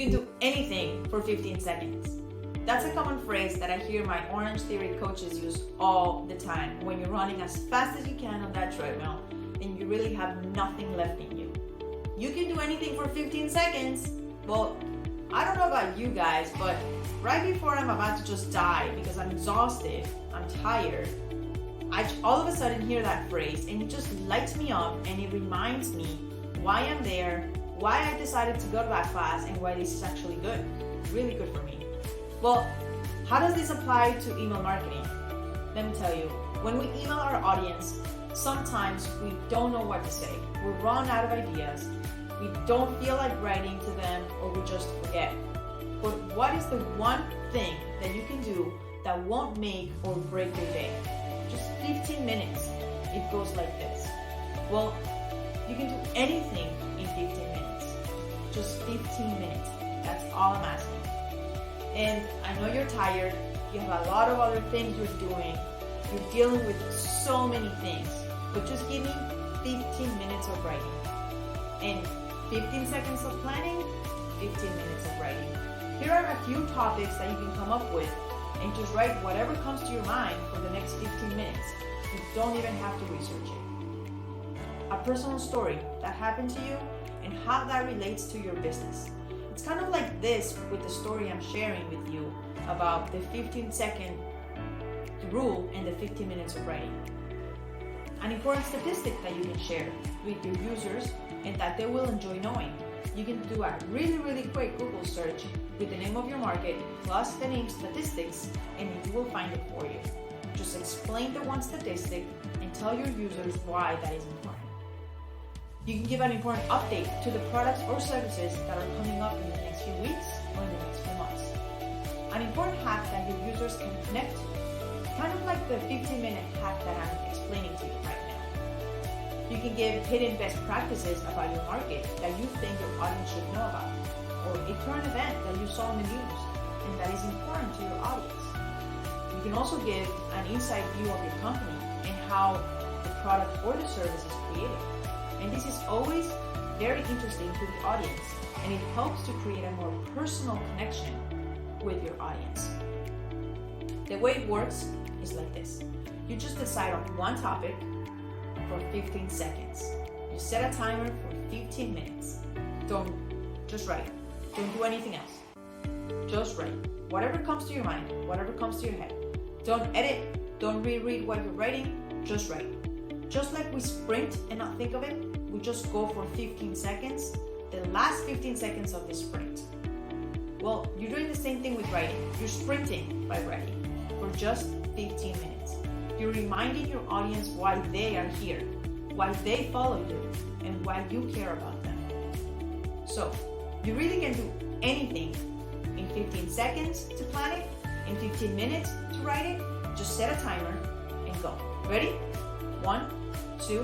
can do anything for 15 seconds. That's a common phrase that I hear my Orange Theory coaches use all the time when you're running as fast as you can on that treadmill and you really have nothing left in you. You can do anything for 15 seconds. Well, I don't know about you guys, but right before I'm about to just die because I'm exhausted, I'm tired, I all of a sudden hear that phrase and it just lights me up and it reminds me why I'm there, why I decided to go to that class, and why this is actually good, really good for me. Well, how does this apply to email marketing? Let me tell you, when we email our audience, sometimes we don't know what to say. We run out of ideas. We don't feel like writing to them, or we just forget. But what is the one thing that you can do that won't make or break your day? Just 15 minutes. It goes like this. Well, you can do anything in 15 minutes. Just 15 minutes. That's all I'm asking. And I know you're tired. You have a lot of other things you're doing. You're dealing with so many things. But just give me 15 minutes of writing. And 15 seconds of planning, 15 minutes of writing. Here are a few topics that you can come up with and just write whatever comes to your mind for the next 15 minutes. You don't even have to research it. A personal story that happened to you and how that relates to your business. It's kind of like this with the story I'm sharing with you about the 15-second rule and the 15 minutes of writing. An important statistic that you can share with your users and that they will enjoy knowing. You can do a really quick Google search with the name of your market plus the name statistics and it will find it for you. Just explain the one statistic and tell your users why that is important. You can give an important update to the products or services that are coming up in the next few weeks or in the next few months. An important hack that your users can connect to, kind of like the 15-minute hack that I'm explaining to you right now. You can give hidden best practices about your market that you think your audience should know about, or a current event that you saw in the news and that is important to your audience. You can also give an inside view of your company and how the product or the service is created. And this is always very interesting to the audience, and it helps to create a more personal connection with your audience. The way it works is like this. You just decide on one topic for 15 seconds. You set a timer for 15 minutes. Just write. Don't do anything else. Just write. Whatever comes to your mind, whatever comes to your head. Don't edit, don't reread what you're writing, just write. Just like we sprint and not think of it, we just go for 15 seconds, the last 15 seconds of the sprint. Well, you're doing the same thing with writing. You're sprinting by writing for just 15 minutes. You're reminding your audience why they are here, why they follow you, and why you care about them. So, you really can do anything in 15 seconds to plan it, in 15 minutes to write it. Just set a timer and go. Ready? 1, 2,